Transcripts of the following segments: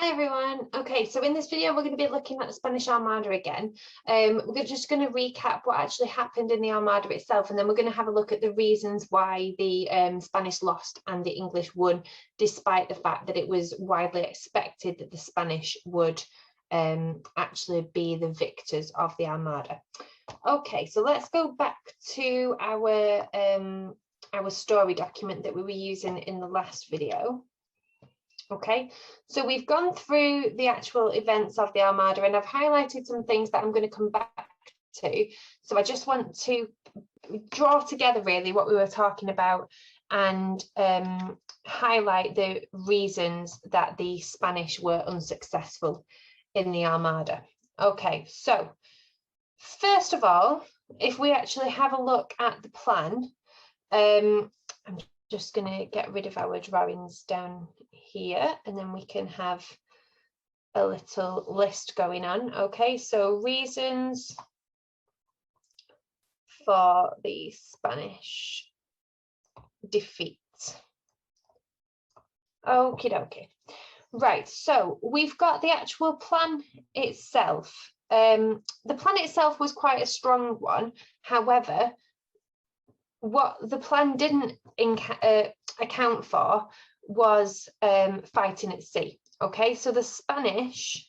Hi everyone. Okay, so in this video we're going to be looking at the Spanish Armada again. We're just going to recap what actually happened in the Armada itself, and then we're going to have a look at the reasons why the Spanish lost and the English won, despite the fact that it was widely expected that the Spanish would actually be the victors of the Armada. Okay, so let's go back to our story document that we were using in the last video. Okay, so we've gone through the actual events of the Armada, and I've highlighted some things that I'm going to come back to. So I just want to draw together really what we were talking about and highlight the reasons that the Spanish were unsuccessful in the Armada. Okay, so first of all, if we actually have a look at the plan, I'm just going to get rid of our drawings down here, and then we can have a little list going on. Okay, so reasons for the Spanish defeat. Okie dokie. Right, so we've got the actual plan itself. The plan itself was quite a strong one. However, what the plan didn't account for was fighting at sea. Okay, so the Spanish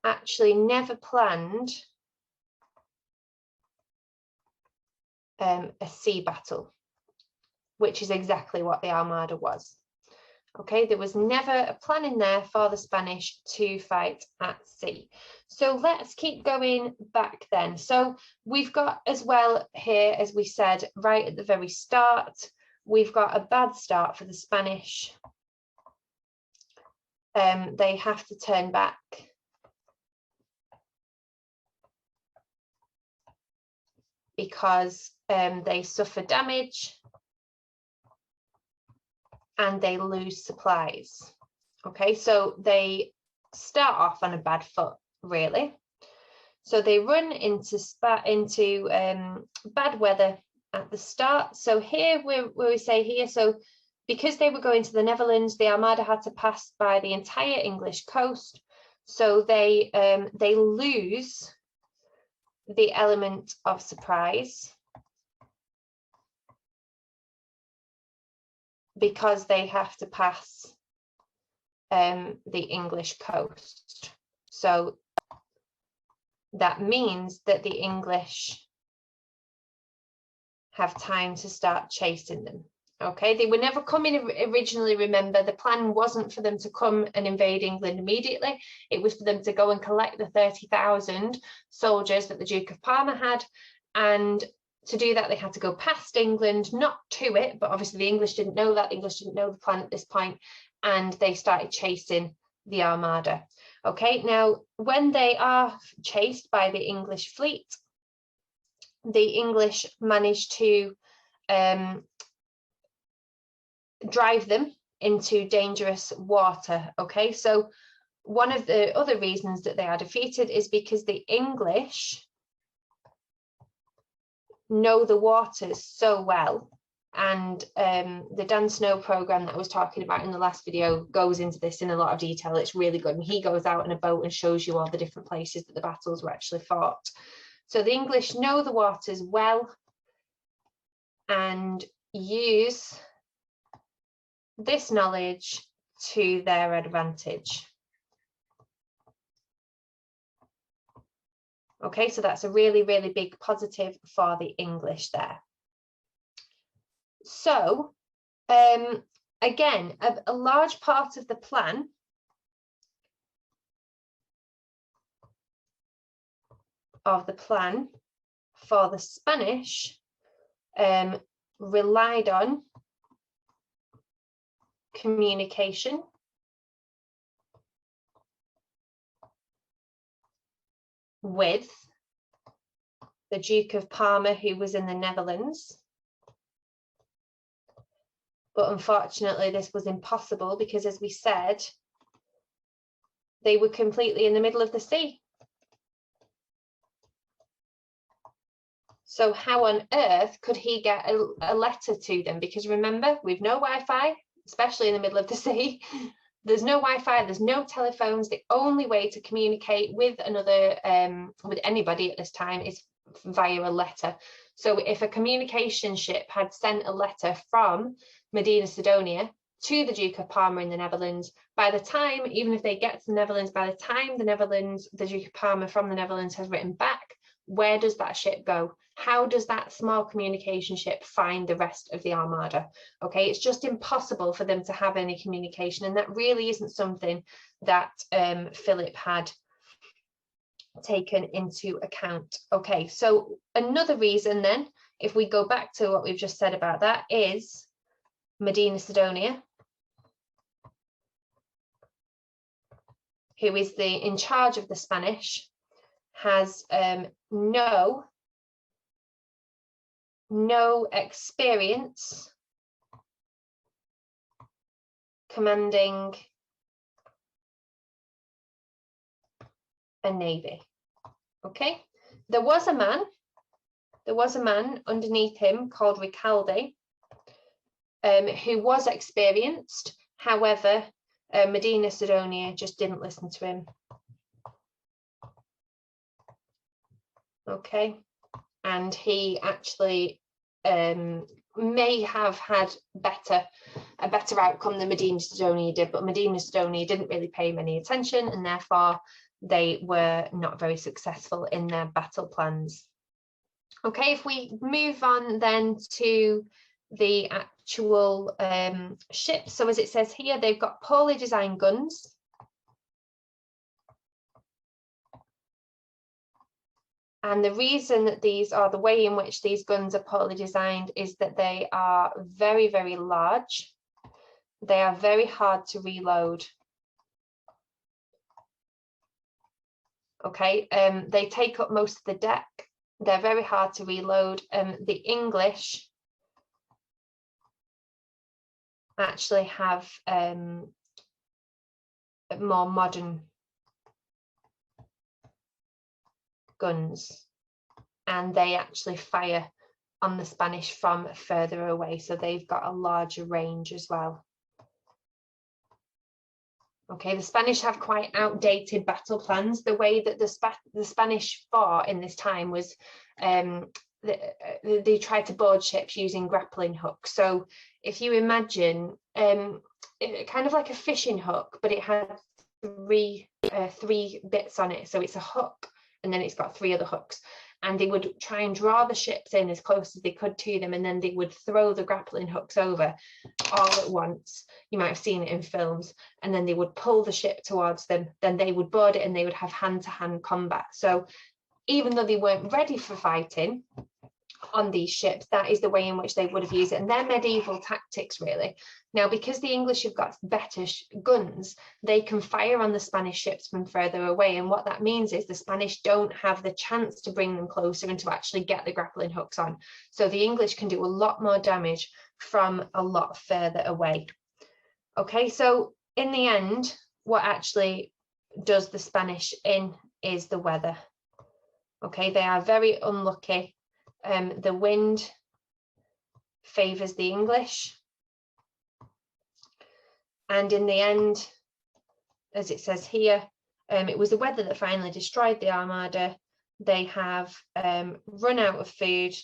actually never planned a sea battle, which is exactly what the Armada was. Okay, there was never a plan in there for the Spanish to fight at sea. So let's keep going back then. So we've got as well here, as we said right at the very start, we've got a bad start for the Spanish. They have to turn back. Because they suffer damage and they lose supplies. Okay, so they start off on a bad foot, really. So they run into bad weather at the start. So here where we say here, so because they were going to the Netherlands, the Armada had to pass by the entire English coast. So they lose the element of surprise, because they have to pass the English coast. So that means that the English have time to start chasing them. Okay, they were never coming originally, remember. The plan wasn't for them to come and invade England immediately. It was for them to go and collect the 30,000 soldiers that the Duke of Parma had, and to do that, they had to go past England, not to it, but obviously the English didn't know that. The English didn't know the plan at this point, and they started chasing the Armada. Okay, now when they are chased by the English fleet, the English managed to drive them into dangerous water. Okay, so one of the other reasons that they are defeated is because the English know the waters so well, and the Dan Snow program that I was talking about in the last video goes into this in a lot of detail. It's really good, and he goes out in a boat and shows you all the different places that the battles were actually fought. So the English know the waters well and use this knowledge to their advantage. Okay, so that's a really, really big positive for the English there. So, again, a large part of the plan for the Spanish relied on communication, with the Duke of Parma, who was in the Netherlands. But unfortunately, this was impossible because, as we said, they were completely in the middle of the sea. So how on earth could he get a letter to them? Because remember, we've no Wi-Fi, especially in the middle of the sea. There's no Wi-Fi, there's no telephones. The only way to communicate with another, with anybody at this time is via a letter. So if a communication ship had sent a letter from Medina Sidonia to the Duke of Parma in the Netherlands, by the time, even if they get to the Netherlands, by the time the Duke of Parma from the Netherlands has written back, where does that ship go? How does that small communication ship find the rest of the Armada? Okay, it's just impossible for them to have any communication, and that really isn't something that Philip had taken into account. Okay, so another reason then, if we go back to what we've just said about that, is Medina Sidonia, who is in charge of the Spanish, has no experience commanding a navy. Okay, there was a man underneath him called Recalde, who was experienced. However, Medina Sidonia just didn't listen to him. Okay, and he actually may have had a better outcome than Medina Sidonia did, but Medina Sidonia didn't really pay him any attention, and therefore they were not very successful in their battle plans. Okay, if we move on then to the actual ships. So as it says here, they've got poorly designed guns. And the reason that the way in which these guns are poorly designed is that they are very, very large. They are very hard to reload. Okay, they take up most of the deck. They're very hard to reload. The English actually have more modern guns, and they actually fire on the Spanish from further away, so they've got a larger range as well. Okay, the Spanish have quite outdated battle plans. The way that the Spanish fought in this time was they tried to board ships using grappling hooks. So if you imagine kind of like a fishing hook, but it had three bits on it. So it's a hook, and then it's got three other hooks, and they would try and draw the ships in as close as they could to them, and then they would throw the grappling hooks over all at once. You might have seen it in films, and then they would pull the ship towards them, then they would board it, and they would have hand-to-hand combat. So even though they weren't ready for fighting on these ships, that is the way in which they would have used it, and they're medieval tactics really. Now, because the English have got better guns, they can fire on the Spanish ships from further away, and what that means is the Spanish don't have the chance to bring them closer and to actually get the grappling hooks on. So the English can do a lot more damage from a lot further away. Okay, so in the end, what actually does the Spanish in is the weather. Okay, they are very unlucky. The wind favours the English, and in the end, as it says here, it was the weather that finally destroyed the Armada. They have run out of food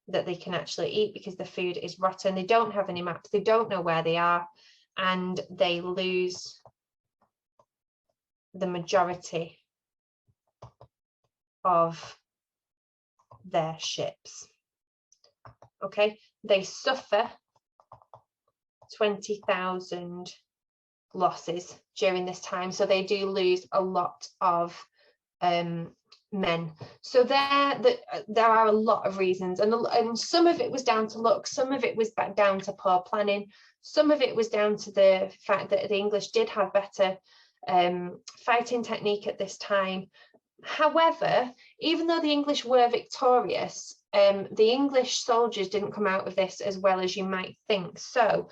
that they can actually eat because the food is rotten. They don't have any maps, they don't know where they are, and they lose the majority of their ships. Okay, they suffer 20,000 losses during this time, so they do lose a lot of men. So there are a lot of reasons, and some of it was down to luck, some of it was down to poor planning, some of it was down to the fact that the English did have better fighting technique at this time. However, even though the English were victorious, the English soldiers didn't come out of this as well as you might think. So,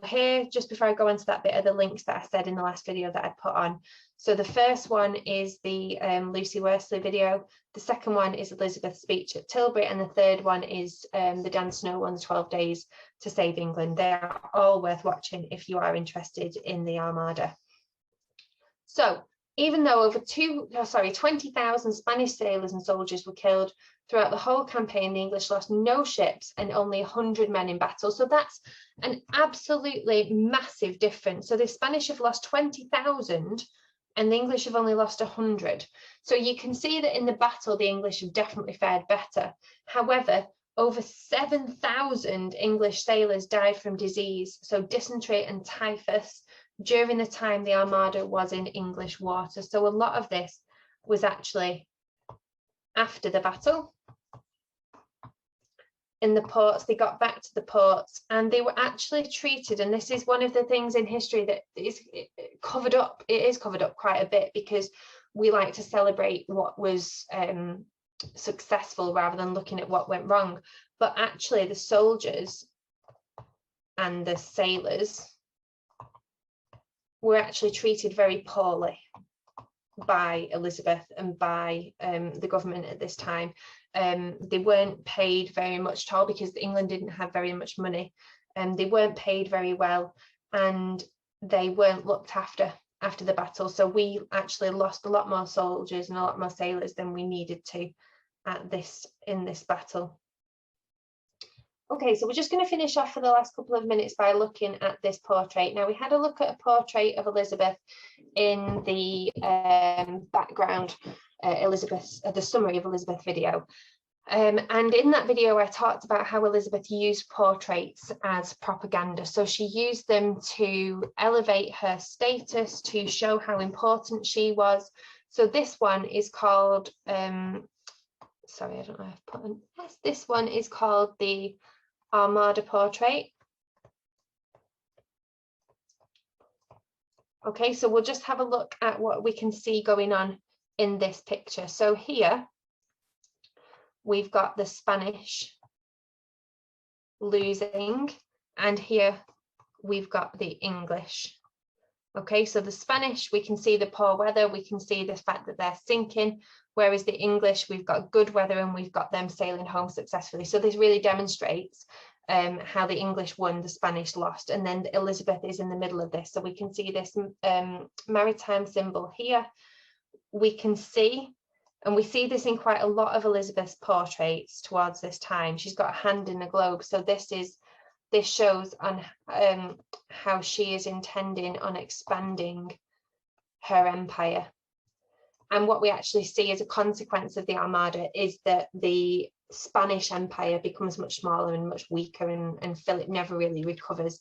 here, just before I go into that bit, are the links that I said in the last video that I put on. So the first one is the Lucy Worsley video. The second one is Elizabeth's speech at Tilbury, and the third one is the Dan Snow one, the 12 Days to Save England. They are all worth watching if you are interested in the Armada. So, even though over 20,000 Spanish sailors and soldiers were killed throughout the whole campaign, the English lost no ships and only 100 men in battle. So that's an absolutely massive difference. So the Spanish have lost 20,000 and the English have only lost 100. So you can see that in the battle, the English have definitely fared better. However, over 7,000 English sailors died from disease, so dysentery and typhus, during the time the Armada was in English water. So a lot of this was actually after the battle. In the ports, they got back to the ports and they were actually treated, and this is one of the things in history that is covered up. It is covered up quite a bit because we like to celebrate what was successful rather than looking at what went wrong. But actually the soldiers and the sailors were actually treated very poorly by Elizabeth and by the government at this time. They weren't paid very much at all because England didn't have very much money, and they weren't paid very well, and they weren't looked after the battle. So we actually lost a lot more soldiers and a lot more sailors than we needed to in this battle. Okay, so we're just going to finish off for the last couple of minutes by looking at this portrait. Now, we had a look at a portrait of Elizabeth in the background, the summary of Elizabeth video. And in that video, I talked about how Elizabeth used portraits as propaganda. So she used them to elevate her status, to show how important she was. So this one is called, sorry, I don't know if I've put in, yes, this one is called the Armada Portrait. Okay, so we'll just have a look at what we can see going on in this picture. So here we've got the Spanish losing, and here we've got the English. Okay, so the Spanish, we can see the poor weather, we can see the fact that they're sinking, whereas the English, we've got good weather and we've got them sailing home successfully. So this really demonstrates how the English won, the Spanish lost, and then Elizabeth is in the middle of this. So we can see this maritime symbol here. We can see, and we see this in quite a lot of Elizabeth's portraits towards this time. She's got a hand in a globe. So this shows on how she is intending on expanding her empire. And what we actually see as a consequence of the Armada is that the Spanish Empire becomes much smaller and much weaker, and Philip never really recovers.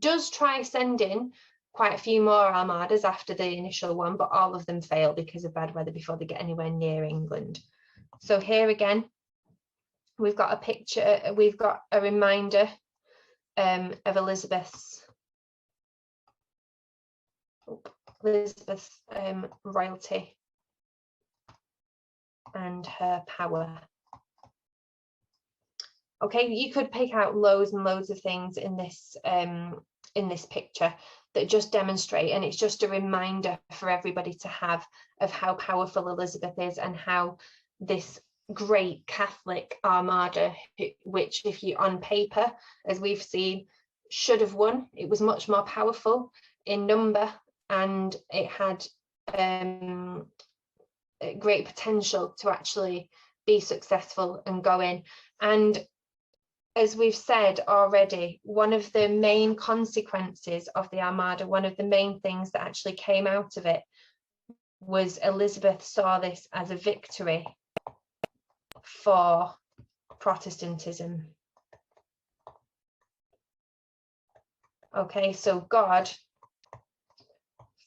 Does try sending quite a few more armadas after the initial one, but all of them fail because of bad weather before they get anywhere near England. So here again, we've got a picture, we've got a reminder of Elizabeth's royalty and her power. Okay, you could pick out loads and loads of things in this picture that just demonstrate, and it's just a reminder for everybody to have of how powerful Elizabeth is, and how this great Catholic Armada, which if you on paper, as we've seen, should have won. It was much more powerful in number, and it had great potential to actually be successful and go in. And as we've said already, one of the main consequences of the Armada, one of the main things that actually came out of it, was Elizabeth saw this as a victory for Protestantism. Okay, so God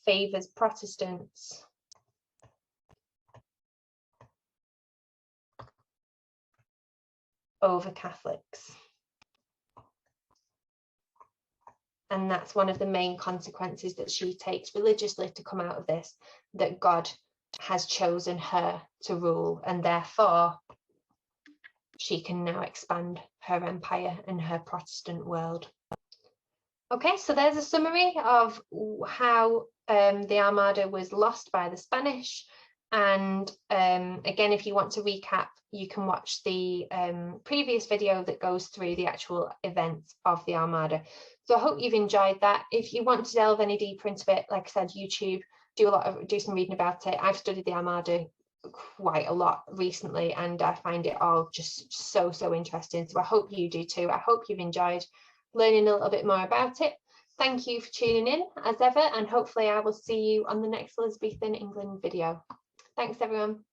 favors Protestants over Catholics. And that's one of the main consequences that she takes religiously to come out of this, that God has chosen her to rule, and therefore she can now expand her empire and her Protestant world. Okay, so there's a summary of how the Armada was lost by the Spanish. And again, if you want to recap, you can watch the previous video that goes through the actual events of the Armada. So I hope you've enjoyed that. If you want to delve any deeper into it, like I said, YouTube, do some reading about it. I've studied the Armada quite a lot recently, and I find it all just so interesting. So I hope you do too. I hope you've enjoyed learning a little bit more about it. Thank you for tuning in as ever, and hopefully I will see you on the next Elizabethan England video. Thanks everyone.